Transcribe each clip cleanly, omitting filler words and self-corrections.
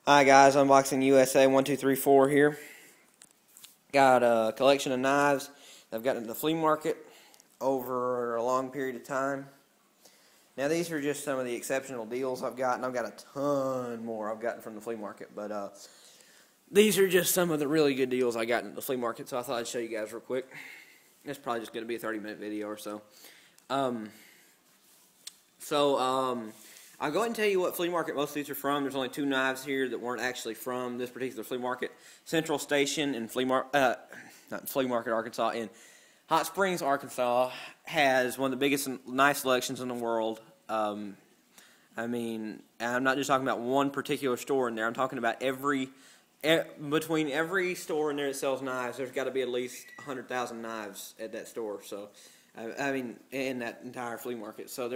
Hi guys, Unboxing USA 1234 here. Got a collection of knives that I've gotten at the flea market over a long period of time. Now these are just some of the exceptional deals I've gotten. I've got a ton more I've gotten from the flea market, but these are just some of the really good deals I got at the flea market, so I thought I'd show you guys real quick. It's probably just going to be a 30-minute video or so. I'll go ahead and tell you what flea market most of these are from. There's only two knives here that weren't actually from this particular flea market. Central Station in not Flea Market, Arkansas, in Hot Springs, Arkansas, has one of the biggest knife selections in the world. I mean, I'm not just talking about one particular store in there. I'm talking about between every store in there that sells knives, there's got to be at least 100,000 knives at that store. So, I mean, in that entire flea market. So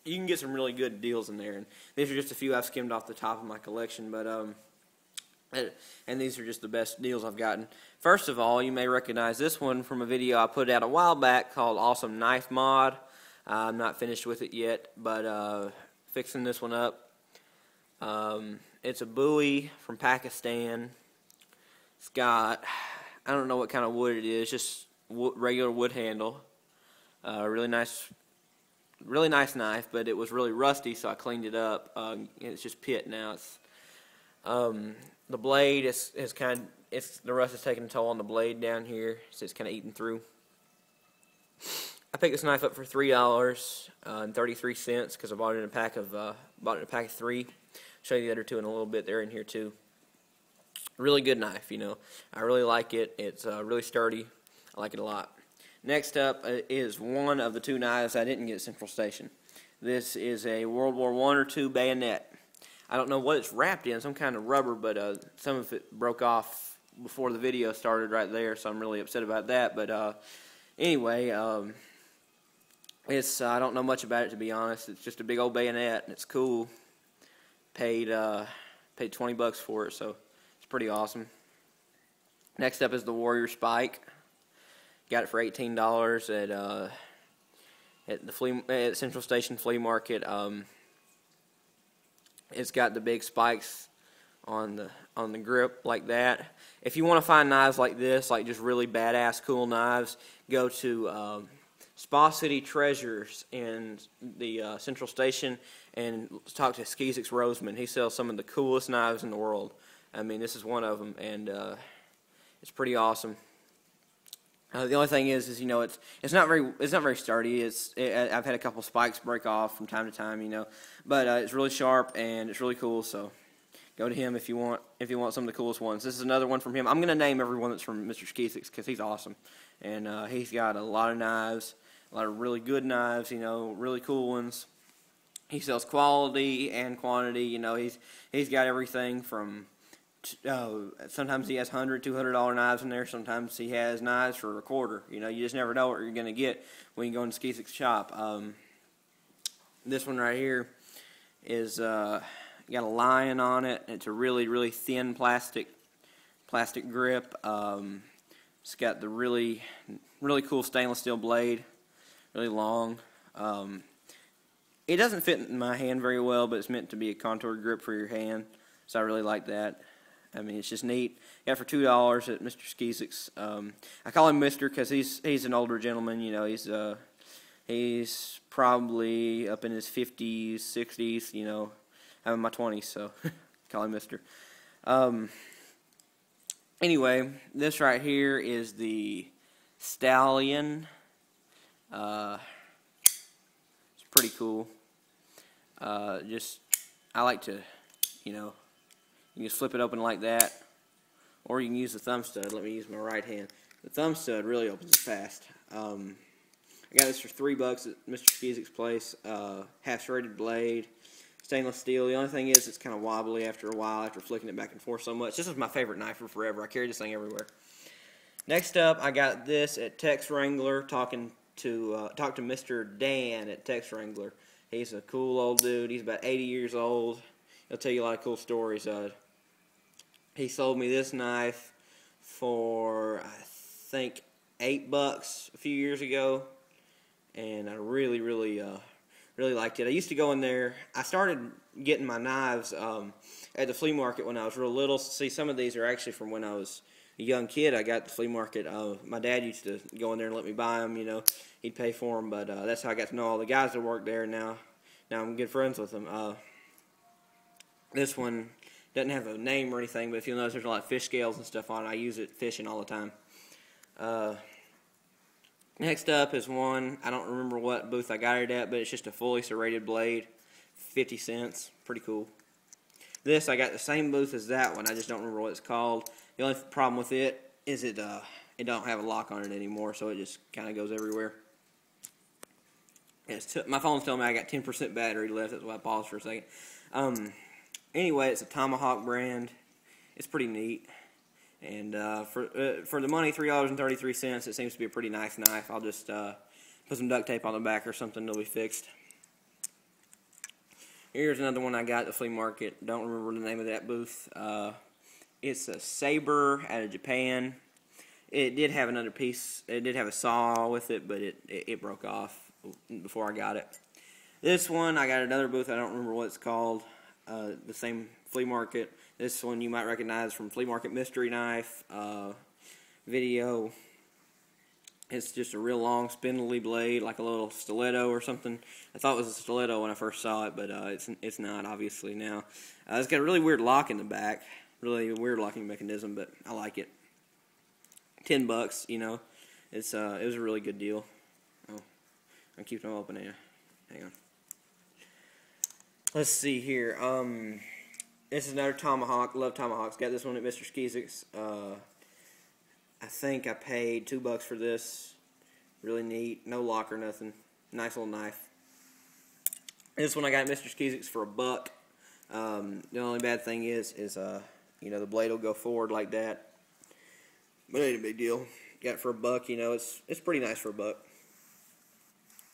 you can get some really good deals in there, and these are just a few I've skimmed off the top of my collection, but and these are just the best deals I've gotten. First of all, you may recognize this one from a video I put out a while back called Awesome Knife Mod. I'm not finished with it yet, but fixing this one up. It's a Bowie from Pakistan. It's got, I don't know what kind of wood it is, just regular wood handle. Really nice knife, but it was really rusty, so I cleaned it up. It's just pit now. It's the blade is the rust is taking a toll on the blade down here, so it's kind of eating through. I picked this knife up for $3.33 because I bought it in a pack of 3. I'll show you the other two in a little bit. They're in here too. Really good knife, you know. I really like it. It's really sturdy. I like it a lot. Next up is one of the two knives I didn't get at Central Station. This is a World War I or II bayonet. I don't know what it's wrapped in, some kind of rubber, but some of it broke off before the video started right there, so I'm really upset about that. But anyway, I don't know much about it, to be honest. It's just a big old bayonet, and it's cool. Paid $20 for it, so it's pretty awesome. Next up is the Warrior Spike. Got it for $18 at Central Station Flea Market. It's got the big spikes on the grip like that. If you want to find knives like this, like just really badass cool knives, go to Spa City Treasures in the Central Station and talk to Skeezix Roseman. He sells some of the coolest knives in the world. I mean, this is one of them, and it's pretty awesome. The only thing is you know, it's not very sturdy. I've had a couple spikes break off from time to time, you know, but it's really sharp and it's really cool. So go to him if you want some of the coolest ones. This is another one from him. I'm gonna name every one that's from Mr. Skeezix because he's awesome, and he's got a lot of knives, a lot of really good knives, you know, really cool ones. He sells quality and quantity. You know, he's got everything from. Sometimes he has $100, $200 knives in there. Sometimes he has knives for a quarter. You know, you just never know what you're going to get when you go into Skeezix's shop. This one right here is got a lion on it. It's a really, really thin plastic grip. It's got the really, really cool stainless steel blade, really long. It doesn't fit in my hand very well, but it's meant to be a contoured grip for your hand, so I really like that. I mean, it's just neat. Got it for $2 at Mr. Skeezix. I call him Mr. because he's an older gentleman. You know, he's probably up in his 50s, 60s. You know, I'm in my 20s, so call him Mr. Anyway, this right here is the Stallion. It's pretty cool. I like to, you know. You can just flip it open like that, or you can use the thumb stud. Let me use my right hand. The thumb stud really opens it fast. I got this for $3 at Mr. Skeezix's place. Half-serrated blade, stainless steel. The only thing is it's kind of wobbly after a while after flicking it back and forth so much. This is my favorite knife for forever. I carry this thing everywhere. Next up, I got this at Tex Wrangler. Talk to Mr. Dan at Tex Wrangler. He's a cool old dude. He's about 80 years old. He'll tell you a lot of cool stories. He sold me this knife for, I think, $8 a few years ago, and I really Really liked it. I used to go in there. I started getting my knives at the flea market when I was real little. See, some of these are actually from when I was a young kid. I got at the flea market. My dad used to go in there and let me buy them. He'd pay for them, but that's how I got to know all the guys that worked there. Now I'm good friends with them. This one doesn't have a name or anything, but if you'll notice, there's a lot of fish scales and stuff on it. I use it fishing all the time. Next up is one, I don't remember what booth I got it at, but it's just a fully serrated blade, 50 cents, pretty cool. This, I got the same booth as that one, I just don't remember what it's called. The only problem with it is it don't have a lock on it anymore, so it just kind of goes everywhere. My phone's telling me I got 10% battery left, that's why I paused for a second. Anyway, it's a Tomahawk brand, it's pretty neat. And for the money, $3.33, it seems to be a pretty nice knife. I'll just put some duct tape on the back or something, it'll be fixed. Here's another one I got at the flea market. Don't remember the name of that booth. It's a Saber out of Japan. It did have another piece. It did have a saw with it, but it broke off before I got it. This one, I got another booth. I don't remember what it's called. The same flea market. This one you might recognize from Flea Market Mystery Knife video. It's just a real long spindly blade, like a little stiletto or something. I thought it was a stiletto when I first saw it, but it's not, obviously, now. It's got a really weird lock in the back. Really weird locking mechanism, but I like it. $10, it was a really good deal. Oh, I'll keep them open here. Hang on. Let's see here. This is another Tomahawk. Love Tomahawks. Got this one at Mr. Skizik's. I think I paid $2 for this. Really neat. No lock or nothing. Nice little knife. This one I got at Mr. Skizik's for $1. The only bad thing is the blade will go forward like that. But it ain't a big deal. Got it for $1. It's pretty nice for $1.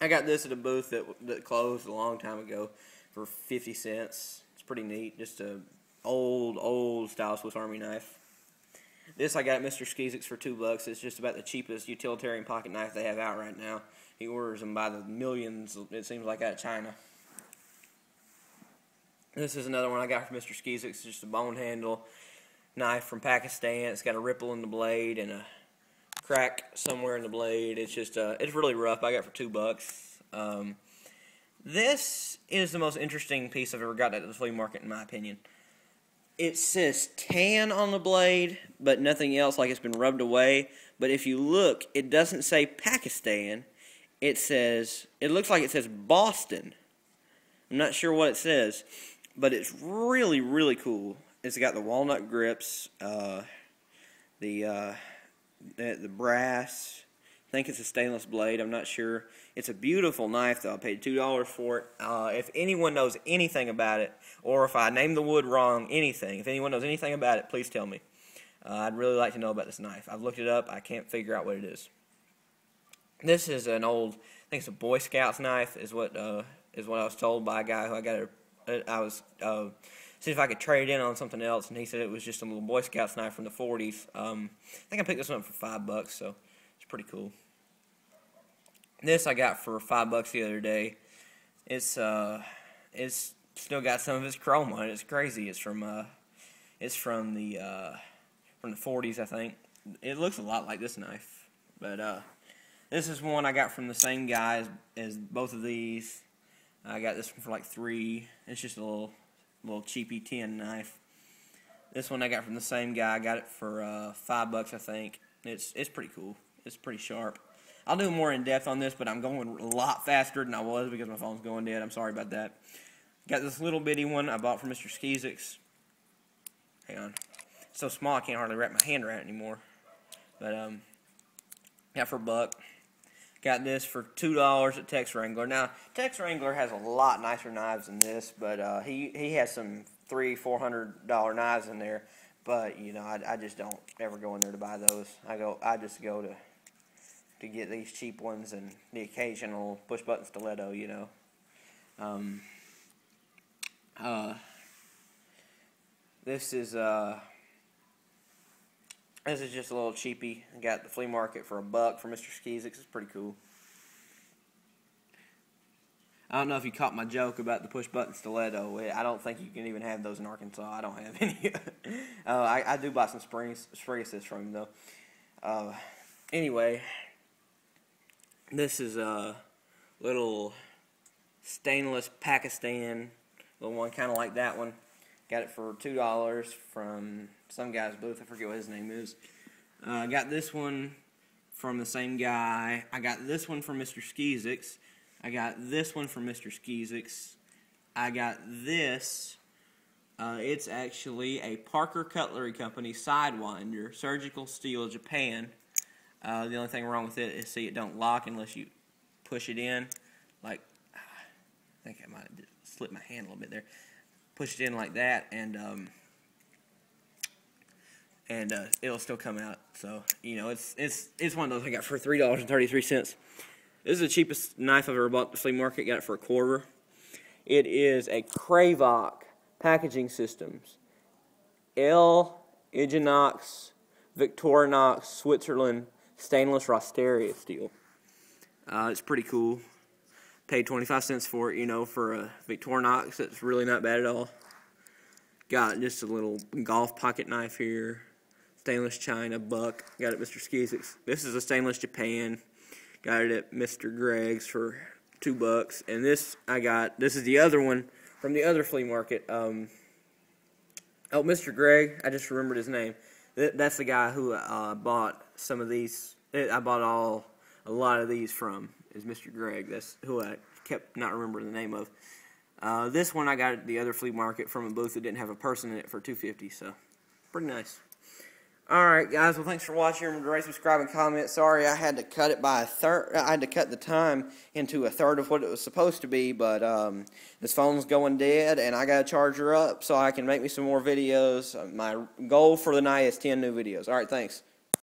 I got this at a booth that closed a long time ago for 50 cents. It's pretty neat. Just a old style Swiss Army knife. This I got at Mr. Skizik's for $2. It's just about the cheapest utilitarian pocket knife they have out right now. He orders them by the millions, it seems like, out of China. This is another one I got from Mr. Skizik's. It's just a bone handle knife from Pakistan. It's got a ripple in the blade and a crack somewhere in the blade. It's just it's really rough. I got it for $2. This is the most interesting piece I've ever gotten at the flea market, in my opinion. It says tan on the blade, but nothing else, like it's been rubbed away. But if you look, it doesn't say Pakistan. It looks like it says Boston. I'm not sure what it says, but it's really, really cool. It's got the walnut grips, the brass. I think it's a stainless blade. I'm not sure. It's a beautiful knife, though. I paid $2 for it. If anyone knows anything about it, or if I named the wood wrong, anything, if anyone knows anything about it, please tell me. I'd really like to know about this knife. I've looked it up. I can't figure out what it is. This is an old, I think it's a Boy Scouts knife, is what I was told by a guy who I was see if I could trade in on something else, and he said it was just a little Boy Scouts knife from the 40s. I think I picked this one up for $5, so it's pretty cool. This I got for $5 the other day. It's still got some of its chrome on it. It's crazy. It's from the 40s, I think. It looks a lot like this knife, but this is one I got from the same guy as both of these. I got this one for like $3. It's just a little cheapy tin knife. This one I got from the same guy. I got it for $5, I think. It's pretty cool. It's pretty sharp. I'll do more in depth on this, but I'm going a lot faster than I was because my phone's going dead. I'm sorry about that. Got this little bitty one I bought from Mr. Skizik's. Hang on. It's so small I can't hardly wrap my hand around it anymore. But got for $1. Got this for $2 at Tex Wrangler. Now, Tex Wrangler has a lot nicer knives than this, but he has some $300-$400 knives in there. But I just don't ever go in there to buy those. I just go to get these cheap ones and the occasional push button stiletto. This is just a little cheapie. I got the flea market for $1 from Mr. Skizik's. It's pretty cool. I don't know if you caught my joke about the push-button stiletto. I don't think you can even have those in Arkansas. I don't have any. I do buy some spring assists from him, though. Anyway, this is a little stainless Pakistan, little one kind of like that one. Got it for $2 from some guy's booth. I forget what his name is. I got this one from the same guy. I got this one from Mr. Skeezix. I got this one from Mr. Skeezix. I got this. It's actually a Parker Cutlery Company Sidewinder, surgical steel, Japan. The only thing wrong with it is, see, it don't lock unless you push it in. Like, I think I might have slipped my hand a little bit there. Push it in like that, and it'll still come out. So, you know, it's one of those I got for $3.33. This is the cheapest knife I've ever bought at the flea market. Got it for $1. It is a Cravoc Packaging Systems L. Iginox Victorinox Switzerland stainless Rosteria steel. It's pretty cool. Paid 25 cents for it, you know, for a Victorinox. It's really not bad at all. Got just a little golf pocket knife here. Stainless China buck. Got it at Mr. Skeezix. This is a stainless Japan. Got it at Mr. Greg's for $2. And this is the other one from the other flea market. Oh, Mr. Greg, I just remembered his name. That's the guy who bought some of these. I bought a lot of these from, is Mr. Greg. That's who I kept not remembering the name of. This one I got at the other flea market from a booth that didn't have a person in it for $2.50, so pretty nice. Alright, guys, well, thanks for watching. Remember to rate, subscribe, and comment. Sorry I had to cut it by a third. I had to cut the time into a third of what it was supposed to be, but this phone's going dead, and I got to charge her up so I can make me some more videos. My goal for the night is 10 new videos. Alright, thanks.